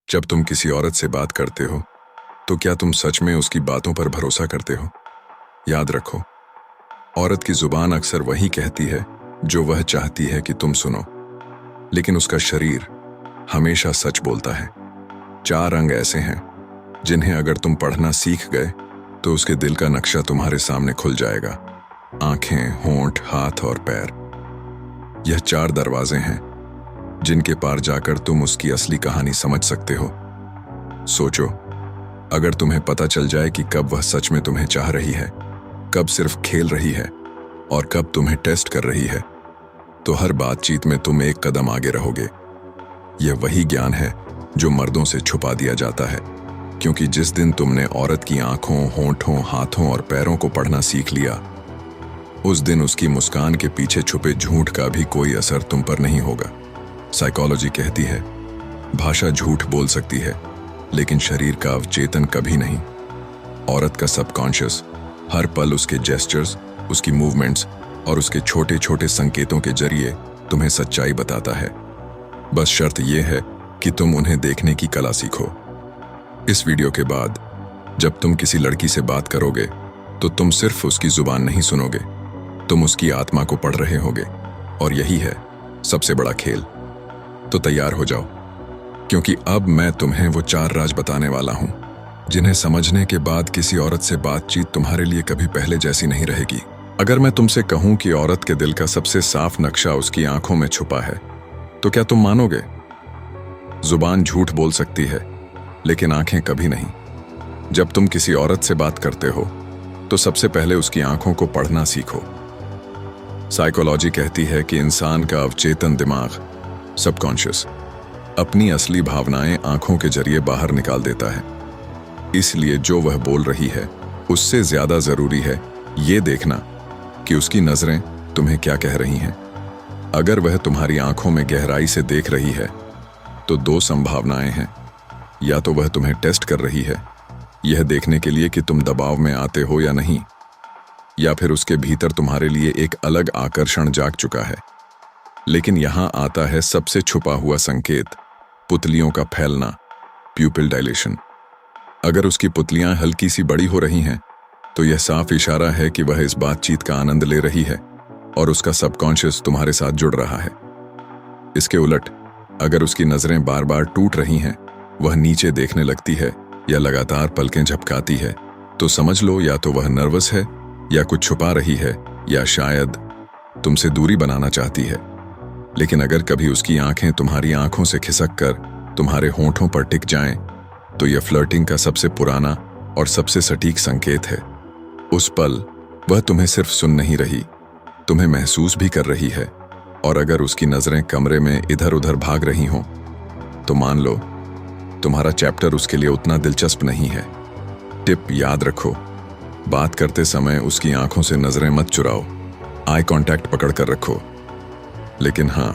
जब तुम किसी औरत से बात करते हो तो क्या तुम सच में उसकी बातों पर भरोसा करते हो? याद रखो, औरत की जुबान अक्सर वही कहती है जो वह चाहती है कि तुम सुनो, लेकिन उसका शरीर हमेशा सच बोलता है। 4 अंग ऐसे हैं जिन्हें अगर तुम पढ़ना सीख गए तो उसके दिल का नक्शा तुम्हारे सामने खुल जाएगा। आंखें, होंठ, हाथ और पैर। यह 4 दरवाजे हैं जिनके पार जाकर तुम उसकी असली कहानी समझ सकते हो। सोचो, अगर तुम्हें पता चल जाए कि कब वह सच में तुम्हें चाह रही है, कब सिर्फ खेल रही है और कब तुम्हें टेस्ट कर रही है, तो हर बातचीत में तुम एक कदम आगे रहोगे। यह वही ज्ञान है जो मर्दों से छुपा दिया जाता है, क्योंकि जिस दिन तुमने औरत की आंखों, होंठों, हाथों और पैरों को पढ़ना सीख लिया, उस दिन उसकी मुस्कान के पीछे छुपे झूठ का भी कोई असर तुम पर नहीं होगा। साइकोलॉजी कहती है, भाषा झूठ बोल सकती है लेकिन शरीर का अवचेतन कभी नहीं। औरत का सबकॉन्शियस हर पल उसके जेस्चर्स, उसकी मूवमेंट्स और उसके छोटे छोटे संकेतों के जरिए तुम्हें सच्चाई बताता है। बस शर्त यह है कि तुम उन्हें देखने की कला सीखो। इस वीडियो के बाद जब तुम किसी लड़की से बात करोगे तो तुम सिर्फ उसकी जुबान नहीं सुनोगे, तुम उसकी आत्मा को पढ़ रहे होगे। और यही है सबसे बड़ा खेल। तो तैयार हो जाओ, क्योंकि अब मैं तुम्हें वो 4 राज बताने वाला हूं जिन्हें समझने के बाद किसी औरत से बातचीत तुम्हारे लिए कभी पहले जैसी नहीं रहेगी। अगर मैं तुमसे कहूं कि औरत के दिल का सबसे साफ नक्शा उसकी आंखों में छुपा है, तो क्या तुम मानोगे? जुबान झूठ बोल सकती है लेकिन आंखें कभी नहीं। जब तुम किसी औरत से बात करते हो तो सबसे पहले उसकी आंखों को पढ़ना सीखो। साइकोलॉजी कहती है कि इंसान का अवचेतन दिमाग, सबकॉन्शियस, अपनी असली भावनाएं आंखों के जरिए बाहर निकाल देता है। इसलिए जो वह बोल रही है उससे ज्यादा जरूरी है ये देखना कि उसकी नजरें तुम्हें क्या कह रही हैं। अगर वह तुम्हारी आंखों में गहराई से देख रही है तो 2 संभावनाएं हैं। या तो वह तुम्हें टेस्ट कर रही है, यह देखने के लिए कि तुम दबाव में आते हो या नहीं, या फिर उसके भीतर तुम्हारे लिए एक अलग आकर्षण जाग चुका है। लेकिन यहां आता है सबसे छुपा हुआ संकेत, पुतलियों का फैलना, प्यूपिल डायलेशन। अगर उसकी पुतलियां हल्की सी बड़ी हो रही हैं तो यह साफ इशारा है कि वह इस बातचीत का आनंद ले रही है और उसका सबकॉन्शियस तुम्हारे साथ जुड़ रहा है। इसके उलट, अगर उसकी नजरें बार बार टूट रही हैं, वह नीचे देखने लगती है या लगातार पलकें झपकाती है, तो समझ लो या तो वह नर्वस है या कुछ छुपा रही है, या शायद तुमसे दूरी बनाना चाहती है। लेकिन अगर कभी उसकी आंखें तुम्हारी आंखों से खिसक कर तुम्हारे होंठों पर टिक जाएं, तो यह फ्लर्टिंग का सबसे पुराना और सबसे सटीक संकेत है। उस पल वह तुम्हें सिर्फ सुन नहीं रही, तुम्हें महसूस भी कर रही है। और अगर उसकी नजरें कमरे में इधर उधर भाग रही हों, तो मान लो तुम्हारा चैप्टर उसके लिए उतना दिलचस्प नहीं है। टिप याद रखो, बात करते समय उसकी आंखों से नजरें मत चुराओ, आई कांटेक्ट पकड़ कर रखो। लेकिन हां,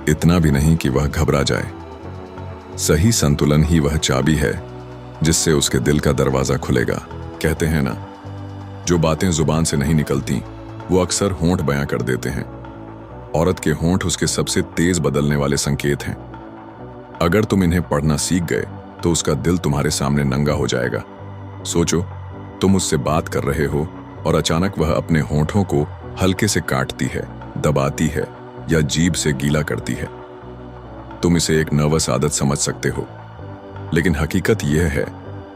इतना भी नहीं कि वह घबरा जाए। सही संतुलन ही वह चाबी है जिससे उसके दिल का दरवाजा खुलेगा। कहते हैं ना, जो बातें जुबान से नहीं निकलती वो अक्सर होंठ बयां कर देते हैं। औरत के होंठ उसके सबसे तेज बदलने वाले संकेत हैं। अगर तुम इन्हें पढ़ना सीख गए तो उसका दिल तुम्हारे सामने नंगा हो जाएगा। सोचो, तुम उससे बात कर रहे हो और अचानक वह अपने होंठों को हल्के से काटती है, दबाती है या जीभ से गीला करती है। तुम इसे एक नर्वस आदत समझ सकते हो, लेकिन हकीकत यह है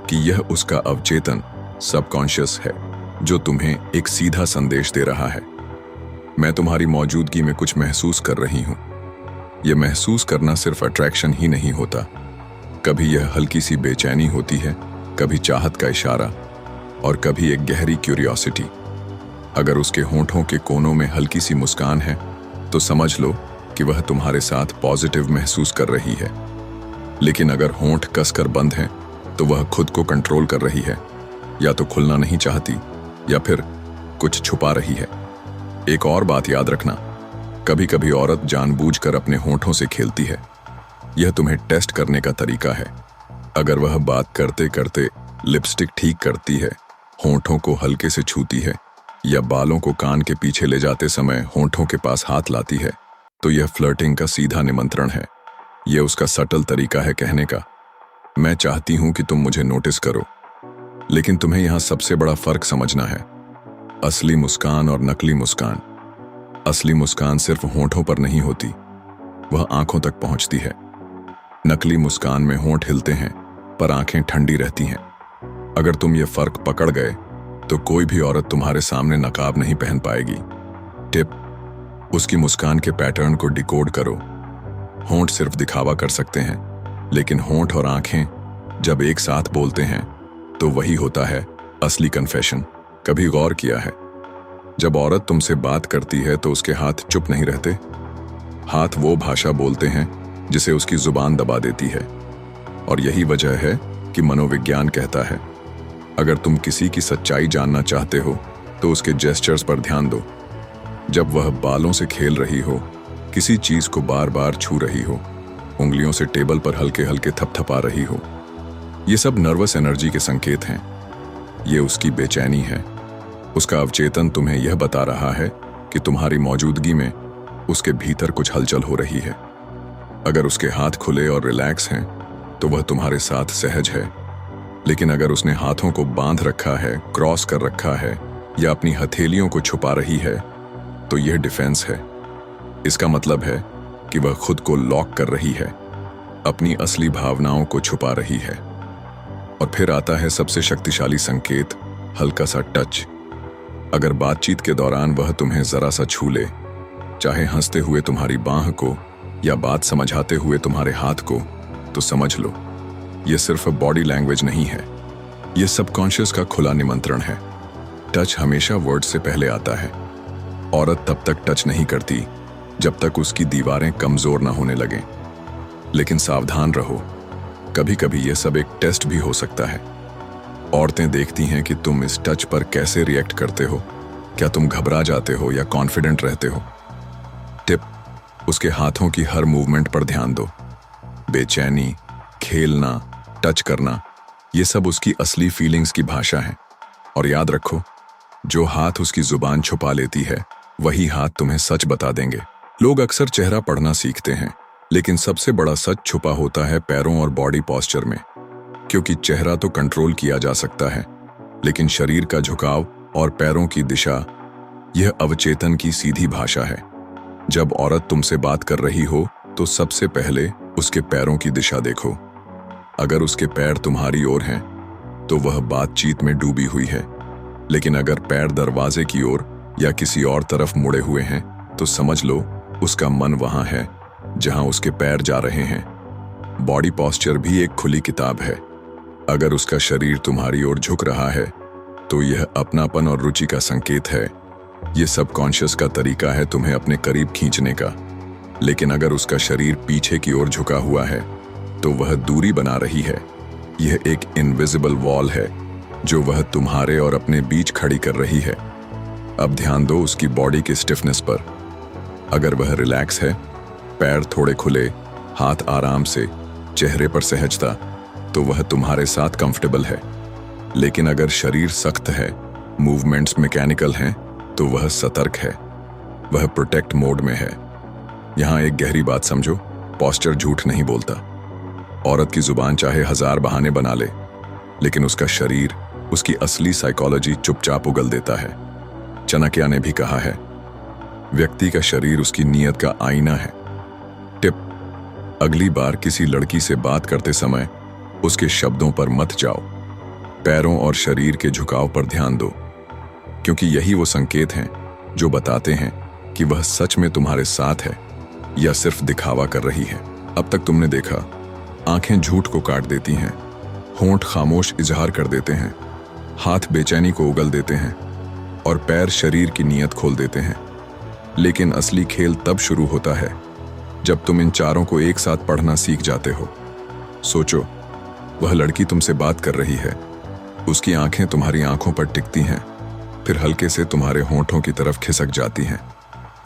कि यह उसका अवचेतन, सबकॉन्शियस है जो तुम्हें एक सीधा संदेश दे रहा है, मैं तुम्हारी मौजूदगी में कुछ महसूस कर रही हूं। यह महसूस करना सिर्फ अट्रैक्शन ही नहीं होता, कभी यह हल्की सी बेचैनी होती है, कभी चाहत का इशारा और कभी एक गहरी क्यूरियोसिटी। अगर उसके होंठों के कोनों में हल्की सी मुस्कान है तो समझ लो कि वह तुम्हारे साथ पॉजिटिव महसूस कर रही है। लेकिन अगर होंठ कसकर बंद हैं तो वह खुद को कंट्रोल कर रही है, या तो खुलना नहीं चाहती या फिर कुछ छुपा रही है। एक और बात याद रखना, कभी कभी औरत जानबूझकर अपने होंठों से खेलती है। यह तुम्हें टेस्ट करने का तरीका है। अगर वह बात करते करते लिपस्टिक ठीक करती है, होंठों को हल्के से छूती है या बालों को कान के पीछे ले जाते समय होंठों के पास हाथ लाती है, तो यह फ्लर्टिंग का सीधा निमंत्रण है। यह उसका सटल तरीका है कहने का मैं चाहती हूं कि तुम मुझे नोटिस करो, लेकिन तुम्हें यहां सबसे बड़ा फर्क समझना है। असली मुस्कान और नकली मुस्कान। असली मुस्कान सिर्फ होंठों पर नहीं होती, वह आंखों तक पहुंचती है। नकली मुस्कान में होंठ हिलते हैं पर आंखें ठंडी रहती हैं। अगर तुम ये फर्क पकड़ गए तो कोई भी औरत तुम्हारे सामने नकाब नहीं पहन पाएगी। टिप: उसकी मुस्कान के पैटर्न को डिकोड करो। होंठ सिर्फ दिखावा कर सकते हैं, लेकिन होंठ और आंखें जब एक साथ बोलते हैं तो वही होता है असली कन्फेशन। कभी गौर किया है, जब औरत तुमसे बात करती है तो उसके हाथ चुप नहीं रहते। हाथ वो भाषा बोलते हैं जिसे उसकी जुबान दबा देती है। और यही वजह है कि मनोविज्ञान कहता है, अगर तुम किसी की सच्चाई जानना चाहते हो तो उसके जेस्चर्स पर ध्यान दो। जब वह बालों से खेल रही हो, किसी चीज को बार बार छू रही हो, उंगलियों से टेबल पर हल्के हल्के थपथपा रही हो, ये सब नर्वस एनर्जी के संकेत हैं। ये उसकी बेचैनी है। उसका अवचेतन तुम्हें यह बता रहा है कि तुम्हारी मौजूदगी में उसके भीतर कुछ हलचल हो रही है। अगर उसके हाथ खुले और रिलैक्स हैं तो वह तुम्हारे साथ सहज है, लेकिन अगर उसने हाथों को बांध रखा है, क्रॉस कर रखा है या अपनी हथेलियों को छुपा रही है तो यह डिफेंस है। इसका मतलब है कि वह खुद को लॉक कर रही है, अपनी असली भावनाओं को छुपा रही है। और फिर आता है सबसे शक्तिशाली संकेत, हल्का सा टच। अगर बातचीत के दौरान वह तुम्हें जरा सा छू ले, चाहे हंसते हुए तुम्हारी बांह को या बात समझाते हुए तुम्हारे हाथ को, तो समझ लो यह सिर्फ बॉडी लैंग्वेज नहीं है, यह सबकॉन्शियस का खुला निमंत्रण है। टच हमेशा वर्ड से पहले आता है। औरत तब तक टच नहीं करती जब तक उसकी दीवारें कमजोर ना होने लगें। लेकिन सावधान रहो, कभी कभी यह सब एक टेस्ट भी हो सकता है। औरतें देखती हैं कि तुम इस टच पर कैसे रिएक्ट करते हो। क्या तुम घबरा जाते हो या कॉन्फिडेंट रहते हो? टिप: उसके हाथों की हर मूवमेंट पर ध्यान दो। बेचैनी, खेलना, टच करना, ये सब उसकी असली फीलिंग्स की भाषा है। और याद रखो, जो हाथ उसकी जुबान छुपा लेती है वही हाथ तुम्हें सच बता देंगे। लोग अक्सर चेहरा पढ़ना सीखते हैं, लेकिन सबसे बड़ा सच छुपा होता है पैरों और बॉडी पोस्चर में। क्योंकि चेहरा तो कंट्रोल किया जा सकता है, लेकिन शरीर का झुकाव और पैरों की दिशा, यह अवचेतन की सीधी भाषा है। जब औरत तुमसे बात कर रही हो तो सबसे पहले उसके पैरों की दिशा देखो। अगर उसके पैर तुम्हारी ओर हैं तो वह बातचीत में डूबी हुई है, लेकिन अगर पैर दरवाजे की ओर या किसी और तरफ मुड़े हुए हैं तो समझ लो उसका मन वहां है जहां उसके पैर जा रहे हैं। बॉडी पोस्चर भी एक खुली किताब है। अगर उसका शरीर तुम्हारी ओर झुक रहा है तो यह अपनापन और रुचि का संकेत है। यह सबकॉन्शियस का तरीका है तुम्हें अपने करीब खींचने का। लेकिन अगर उसका शरीर पीछे की ओर झुका हुआ है तो वह दूरी बना रही है। यह एक इनविजिबल वॉल है जो वह तुम्हारे और अपने बीच खड़ी कर रही है। अब ध्यान दो उसकी बॉडी की स्टिफनेस पर। अगर वह रिलैक्स है, पैर थोड़े खुले, हाथ आराम से, चेहरे पर सहजता, तो वह तुम्हारे साथ कंफर्टेबल है। लेकिन अगर शरीर सख्त है, मूवमेंट्स मैकेनिकल हैं, तो वह सतर्क है, वह प्रोटेक्ट मोड में है। यहां एक गहरी बात समझो, पोस्चर झूठ नहीं बोलता। औरत की जुबान चाहे 1000 बहाने बना ले, लेकिन उसका शरीर उसकी असली साइकोलॉजी चुपचाप उगल देता है। चाणक्य ने भी कहा है, व्यक्ति का शरीर उसकी नीयत का आईना है। टिप: अगली बार किसी लड़की से बात करते समय उसके शब्दों पर मत जाओ, पैरों और शरीर के झुकाव पर ध्यान दो, क्योंकि यही वो संकेत हैं जो बताते हैं कि वह सच में तुम्हारे साथ है या सिर्फ दिखावा कर रही है। अब तक तुमने देखा, आंखें झूठ को काट देती हैं, होंठ खामोश इजहार कर देते हैं, हाथ बेचैनी को उगल देते हैं और पैर शरीर की नीयत खोल देते हैं। लेकिन असली खेल तब शुरू होता है जब तुम इन चारों को एक साथ पढ़ना सीख जाते हो। सोचो, वह लड़की तुमसे बात कर रही है, उसकी आंखें तुम्हारी आंखों पर टिकती हैं, फिर हल्के से तुम्हारे होंठों की तरफ खिसक जाती हैं।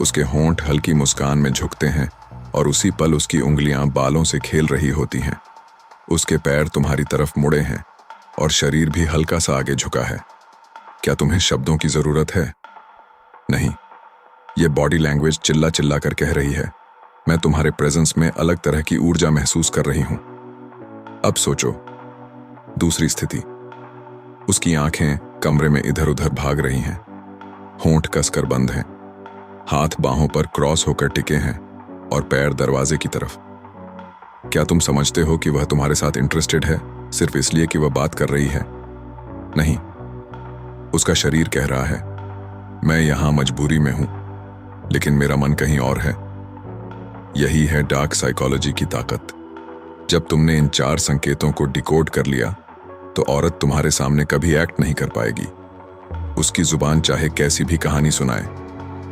उसके होंठ हल्की मुस्कान में झुकते हैं और उसी पल उसकी उंगलियां बालों से खेल रही होती हैं। उसके पैर तुम्हारी तरफ मुड़े हैं और शरीर भी हल्का सा आगे झुका है। क्या तुम्हें शब्दों की जरूरत है? नहीं, यह बॉडी लैंग्वेज चिल्ला चिल्ला कर कह रही है, मैं तुम्हारे प्रेजेंस में अलग तरह की ऊर्जा महसूस कर रही हूं। अब सोचो, दूसरी स्थिति। उसकी आंखें कमरे में इधर उधर भाग रही हैं, होंठ कसकर बंद हैं, हाथ बाहों पर क्रॉस होकर टिके हैं और पैर दरवाजे की तरफ। क्या तुम समझते हो कि वह तुम्हारे साथ इंटरेस्टेड है सिर्फ इसलिए कि वह बात कर रही है? नहीं, उसका शरीर कह रहा है, मैं यहां मजबूरी में हूं, लेकिन मेरा मन कहीं और है। यही है डार्क साइकोलॉजी की ताकत। जब तुमने इन 4 संकेतों को डिकोड कर लिया, तो औरत तुम्हारे सामने कभी एक्ट नहीं कर पाएगी। उसकी जुबान चाहे कैसी भी कहानी सुनाए,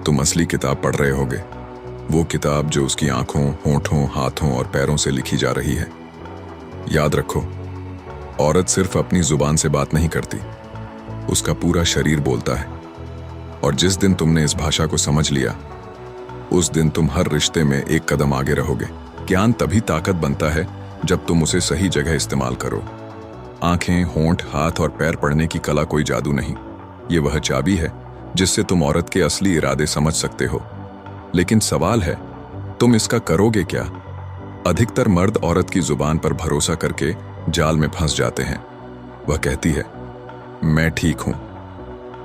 तुम असली किताब पढ़ रहे होगे, वो किताब जो उसकी आंखों, होंठों, हाथों और पैरों से लिखी जा रही है। याद रखो, औरत सिर्फ अपनी जुबान से बात नहीं करती, उसका पूरा शरीर बोलता है। और जिस दिन तुमने इस भाषा को समझ लिया, उस दिन तुम हर रिश्ते में एक कदम आगे रहोगे। ज्ञान तभी ताकत बनता है जब तुम उसे सही जगह इस्तेमाल करो। आंखें, होंठ, हाथ और पैर पढ़ने की कला कोई जादू नहीं, ये वह चाबी है जिससे तुम औरत के असली इरादे समझ सकते हो। लेकिन सवाल है, तुम इसका करोगे क्या? अधिकतर मर्द औरत की जुबान पर भरोसा करके जाल में फंस जाते हैं। वह कहती है, मैं ठीक हूं,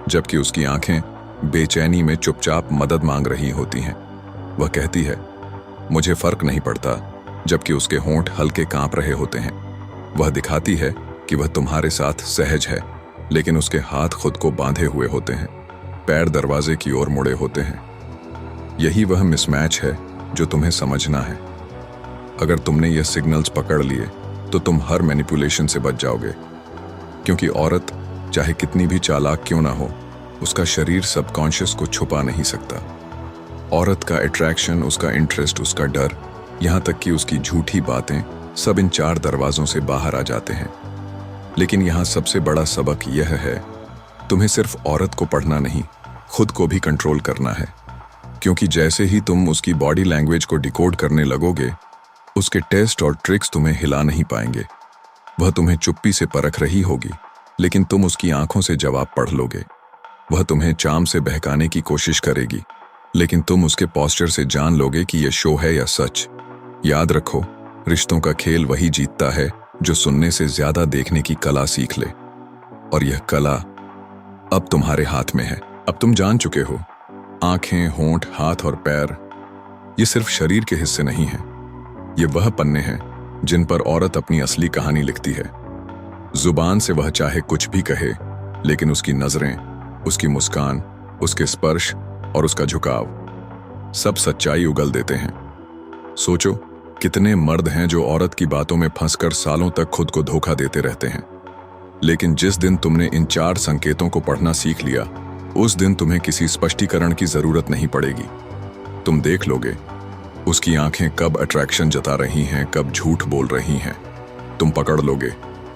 जबकि उसकी आंखें बेचैनी में चुपचाप मदद मांग रही होती हैं। वह कहती है, मुझे फर्क नहीं पड़ता, जबकि उसके होंठ हल्के कांप रहे होते हैं। वह दिखाती है कि वह तुम्हारे साथ सहज है, लेकिन उसके हाथ खुद को बांधे हुए होते हैं, पैर दरवाजे की ओर मुड़े होते हैं। यही वह मिसमैच है जो तुम्हें समझना है। अगर तुमने ये सिग्नल्स पकड़ लिए, तो तुम हर मैनिपुलेशन से बच जाओगे, क्योंकि औरत चाहे कितनी भी चालाक क्यों ना हो, उसका शरीर सबकॉन्शियस को छुपा नहीं सकता। औरत का अट्रैक्शन, उसका इंटरेस्ट, उसका डर, यहां तक कि उसकी झूठी बातें, सब इन 4 दरवाजों से बाहर आ जाते हैं। लेकिन यहां सबसे बड़ा सबक यह है, तुम्हें सिर्फ औरत को पढ़ना नहीं, खुद को भी कंट्रोल करना है। क्योंकि जैसे ही तुम उसकी बॉडी लैंग्वेज को डिकोड करने लगोगे, उसके टेस्ट और ट्रिक्स तुम्हें हिला नहीं पाएंगे। वह तुम्हें चुप्पी से परख रही होगी, लेकिन तुम उसकी आंखों से जवाब पढ़ लोगे। वह तुम्हें चाम से बहकाने की कोशिश करेगी, लेकिन तुम उसके पोस्चर से जान लोगे कि यह शो है या सच। याद रखो, रिश्तों का खेल वही जीतता है जो सुनने से ज्यादा देखने की कला सीख ले। और यह कला अब तुम्हारे हाथ में है। अब तुम जान चुके हो, आंखें, होंठ, हाथ और पैर, ये सिर्फ शरीर के हिस्से नहीं हैं। ये वह पन्ने हैं जिन पर औरत अपनी असली कहानी लिखती है। जुबान से वह चाहे कुछ भी कहे, लेकिन उसकी नजरें, उसकी मुस्कान, उसके स्पर्श और उसका झुकाव सब सच्चाई उगल देते हैं। सोचो, कितने मर्द हैं जो औरत की बातों में फंसकर सालों तक खुद को धोखा देते रहते हैं। लेकिन जिस दिन तुमने इन 4 संकेतों को पढ़ना सीख लिया, उस दिन तुम्हें किसी स्पष्टीकरण की जरूरत नहीं पड़ेगी। तुम देख लोगे, उसकी आंखें कब अट्रैक्शन जता रही हैं, कब झूठ बोल रही हैं। तुम पकड़ लोगे,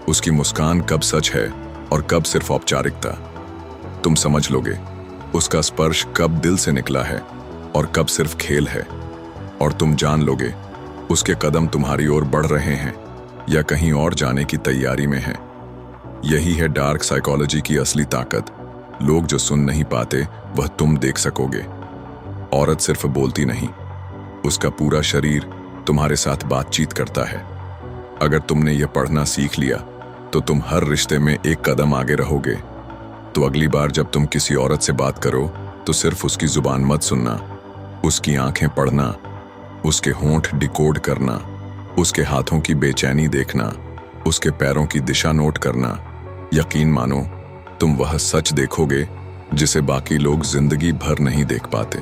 उसकी मुस्कान कब सच है और कब सिर्फ औपचारिकता। तुम समझ लोगे, उसका स्पर्श कब दिल से निकला है और कब सिर्फ खेल है। और तुम जान लोगे, उसके कदम तुम्हारी ओर बढ़ रहे हैं या कहीं और जाने की तैयारी में हैं। यही है डार्क साइकोलॉजी की असली ताकत। लोग जो सुन नहीं पाते, वह तुम देख सकोगे। औरत सिर्फ बोलती नहीं, उसका पूरा शरीर तुम्हारे साथ बातचीत करता है। अगर तुमने यह पढ़ना सीख लिया, तो तुम हर रिश्ते में एक कदम आगे रहोगे। तो अगली बार जब तुम किसी औरत से बात करो, तो सिर्फ उसकी जुबान मत सुनना, उसकी आंखें पढ़ना, उसके होंठ डिकोड करना, उसके हाथों की बेचैनी देखना, उसके पैरों की दिशा नोट करना। यकीन मानो, तुम वह सच देखोगे जिसे बाकी लोग जिंदगी भर नहीं देख पाते।